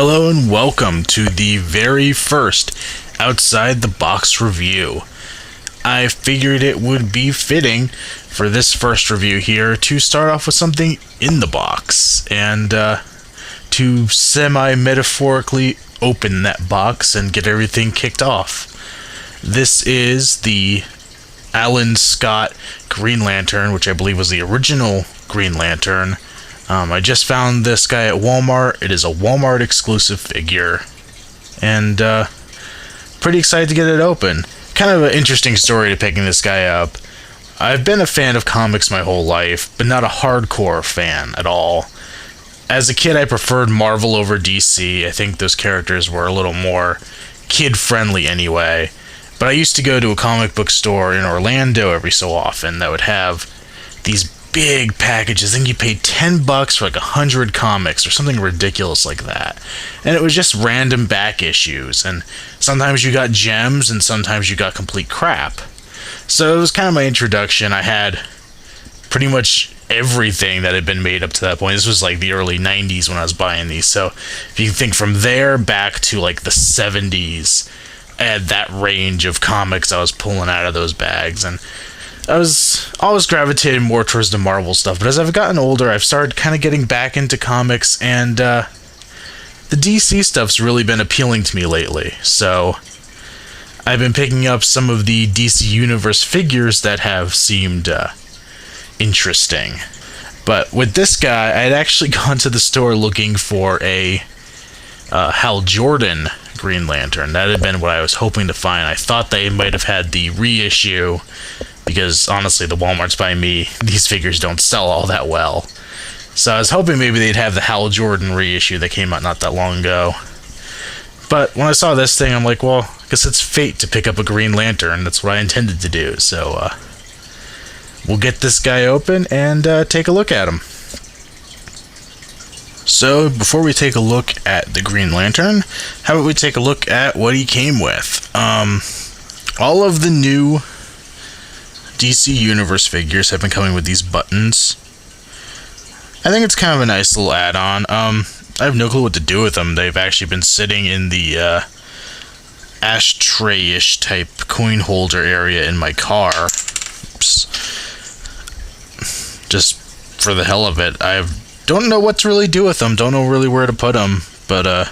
Hello and welcome to the very first Outside the Box review. I figured it would be fitting for this first review here to start off with something in the box and to semi-metaphorically open that box and get everything kicked off. This is the Alan Scott Green Lantern, which I believe was the original Green Lantern. I just found this guy at Walmart. It is a Walmart exclusive figure, and pretty excited to get it open. Kind of an interesting story to picking this guy up. I've been a fan of comics my whole life, but not a hardcore fan at all. As a kid, I preferred Marvel over DC. I think those characters were a little more kid-friendly anyway. But I used to go to a comic book store in Orlando every so often that would have these big packages. I think you paid $10 for like 100 comics or something ridiculous like that. And it was just random back issues. And sometimes you got gems and sometimes you got complete crap. So it was kind of my introduction. I had pretty much everything that had been made up to that point. This was like the early 90s when I was buying these. So if you think from there back to like the 70s, I had that range of comics I was pulling out of those bags. And I was always gravitated more towards the Marvel stuff, but as I've gotten older, I've started kind of getting back into comics, and the DC stuff's really been appealing to me lately. So I've been picking up some of the DC Universe figures that have seemed interesting. But with this guy, I had actually gone to the store looking for a Hal Jordan Green Lantern. That had been what I was hoping to find. I thought they might have had the reissue, because honestly, the Walmarts by me, these figures don't sell all that well. So I was hoping maybe they'd have the Hal Jordan reissue that came out not that long ago. But when I saw this thing, I'm like, well, I guess it's fate to pick up a Green Lantern. That's what I intended to do. So we'll get this guy open and take a look at him. So before we take a look at the Green Lantern, how about we take a look at what he came with? All of the new DC Universe figures have been coming with these buttons. I think it's kind of a nice little add-on. I have no clue what to do with them. They've actually been sitting in the ashtray-ish type coin holder area in my car. Oops. Just for the hell of it. I don't know what to really do with them. Don't know really where to put them. But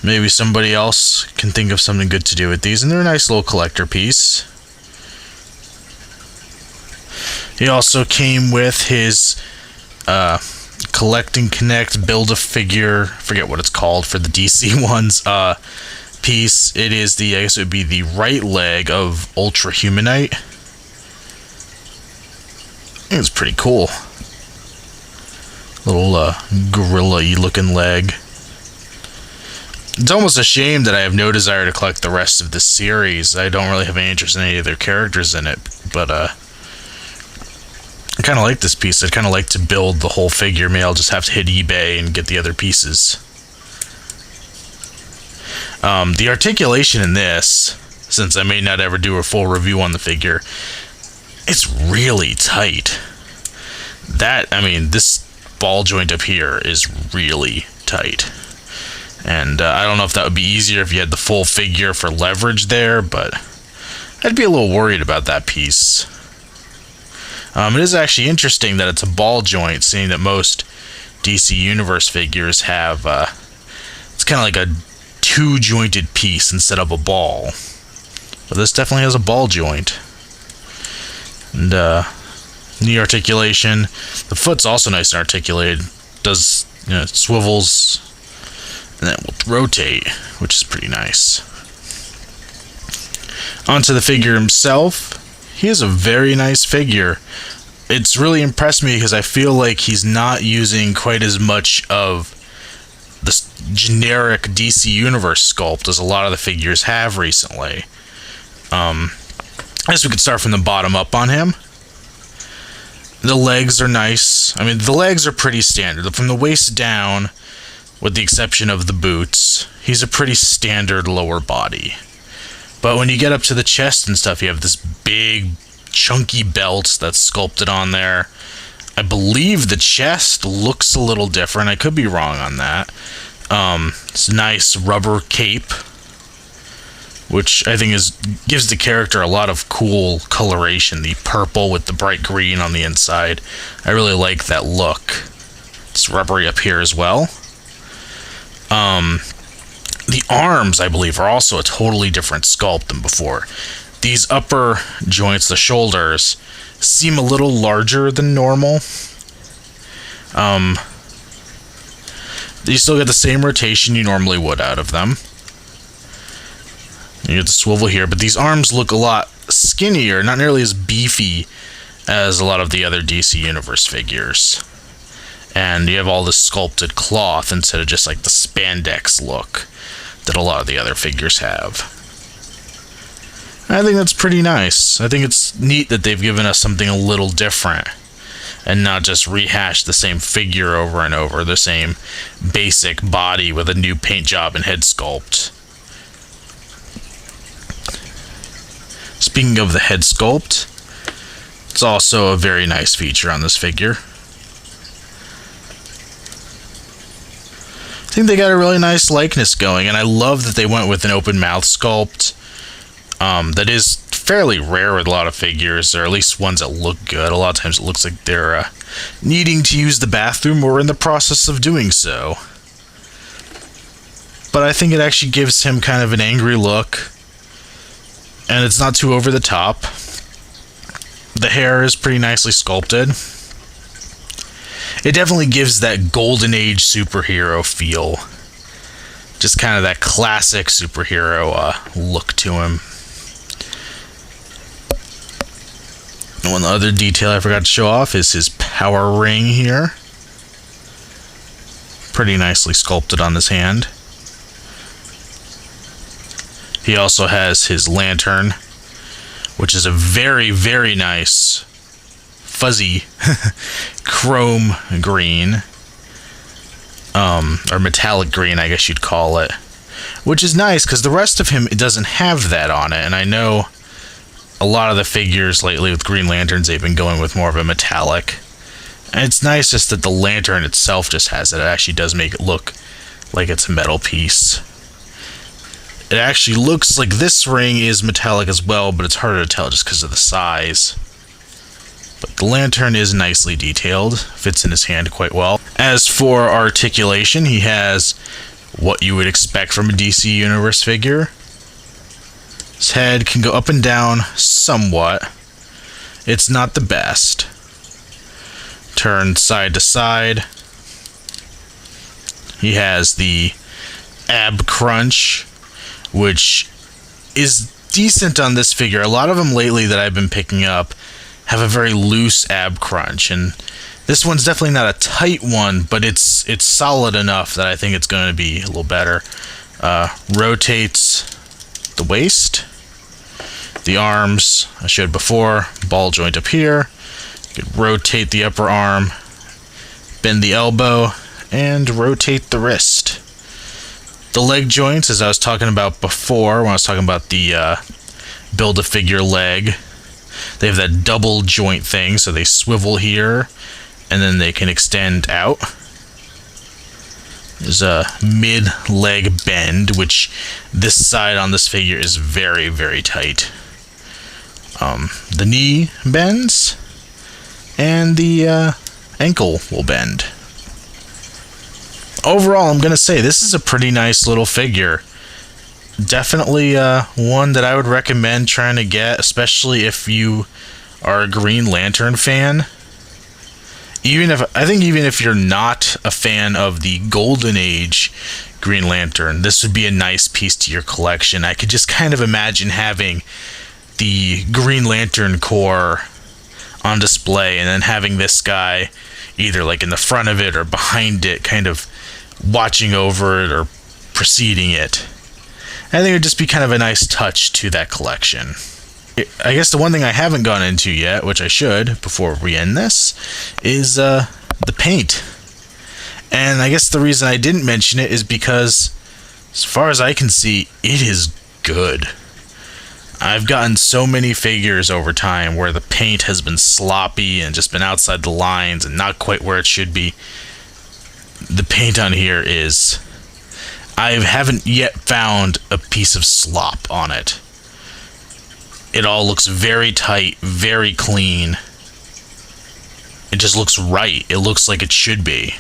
maybe somebody else can think of something good to do with these. And they're a nice little collector piece. He also came with his Collect and Connect Build-A-Figure, forget what it's called for the DC ones, piece. It is the, I guess it would be the right leg of Ultra Humanite. I think it's pretty cool. Little gorilla-y looking leg. It's almost a shame that I have no desire to collect the rest of the series. I don't really have any interest in any of their characters in it, but I kind of like this piece. I'd kind of like to build the whole figure. Maybe I'll just have to hit eBay and get the other pieces. The articulation in this, since I may not ever do a full review on the figure, it's really tight. This ball joint up here is really tight. And I don't know if that would be easier if you had the full figure for leverage there, but I'd be a little worried about that piece. It is actually interesting that it's a ball joint, seeing that most DC Universe figures have, it's kind of like a two-jointed piece instead of a ball. But this definitely has a ball joint. And knee articulation. The foot's also nice and articulated. Does, it swivels, and then will rotate, which is pretty nice. Onto the figure himself. He is a very nice figure. It's really impressed me because I feel like he's not using quite as much of the generic DC Universe sculpt as a lot of the figures have recently. I guess we could start from the bottom up on him. The legs are nice. The legs are pretty standard. From the waist down, with the exception of the boots, he's a pretty standard lower body. But when you get up to the chest and stuff, you have this big, chunky belt that's sculpted on there. I believe the chest looks a little different. I could be wrong on that. This nice rubber cape, which I think gives the character a lot of cool coloration. The purple with the bright green on the inside. I really like that look. It's rubbery up here as well. The arms, I believe, are also a totally different sculpt than before. These upper joints, the shoulders, seem a little larger than normal. You still get the same rotation you normally would out of them. You get the swivel here, but these arms look a lot skinnier, not nearly as beefy as a lot of the other DC Universe figures. And you have all this sculpted cloth instead of just like the spandex look that a lot of the other figures have. I think that's pretty nice. I think it's neat that they've given us something a little different and not just rehash the same figure over and over, the same basic body with a new paint job and head sculpt. Speaking of the head sculpt, it's also a very nice feature on this figure. I think they got a really nice likeness going, and I love that they went with an open mouth sculpt. That is fairly rare with a lot of figures, or at least ones that look good. A lot of times it looks like they're needing to use the bathroom or in the process of doing so. But I think it actually gives him kind of an angry look, and it's not too over the top. The hair is pretty nicely sculpted. It definitely gives that golden age superhero feel. Just kind of that classic superhero look to him. And one other detail I forgot to show off is his power ring here. Pretty nicely sculpted on his hand. He also has his lantern, which is a very, very nice fuzzy chrome green, or metallic green, I guess you'd call it, which is nice because the rest of him, it doesn't have that on it. And I know a lot of the figures lately with Green Lanterns, they've been going with more of a metallic, and it's nice just that the lantern itself just has it. It actually does make it look like it's a metal piece. It actually looks like this ring is metallic as well, but it's harder to tell just because of the size. But the lantern is nicely detailed, fits in his hand quite well. As for articulation, he has what you would expect from a DC Universe figure. His head can go up and down somewhat. It's not the best. Turn side to side. He has the ab crunch, which is decent on this figure. A lot of them lately that I've been picking up have a very loose ab crunch, and this one's definitely not a tight one, but it's solid enough that I think it's going to be a little better. Rotates the waist, the arms I showed before, ball joint up here. You could rotate the upper arm, bend the elbow, and rotate the wrist. The leg joints, as I was talking about before when I was talking about the Build-A-Figure leg, they have that double joint thing, so they swivel here, and then they can extend out. There's a mid-leg bend, which this side on this figure is very, very tight. The knee bends, and the ankle will bend. Overall, I'm going to say this is a pretty nice little figure. Definitely one that I would recommend trying to get, especially if you are a Green Lantern fan. Even if you're not a fan of the Golden Age Green Lantern, this would be a nice piece to your collection. I could just kind of imagine having the Green Lantern Corps on display and then having this guy either like in the front of it or behind it, kind of watching over it or preceding it. I think it would just be kind of a nice touch to that collection. I guess the one thing I haven't gone into yet, which I should before we end this, is the paint. And I guess the reason I didn't mention it is because, as far as I can see, it is good. I've gotten so many figures over time where the paint has been sloppy and just been outside the lines and not quite where it should be. The paint on here is I haven't yet found a piece of slop on it. It all looks very tight, very clean. It just looks right. It looks like it should be.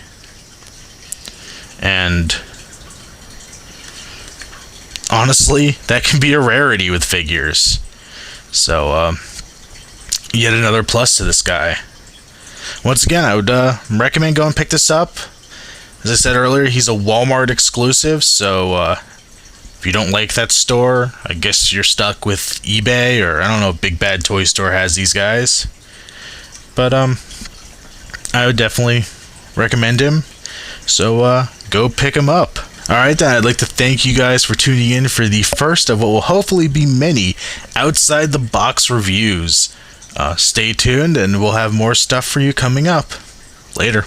And honestly, that can be a rarity with figures. So, yet another plus to this guy. Once again, I would recommend go and pick this up. As I said earlier, he's a Walmart exclusive, so if you don't like that store, I guess you're stuck with eBay, or I don't know if Big Bad Toy Store has these guys. But I would definitely recommend him. So go pick him up. Alright then, I'd like to thank you guys for tuning in for the first of what will hopefully be many outside the box reviews. Stay tuned and we'll have more stuff for you coming up. Later.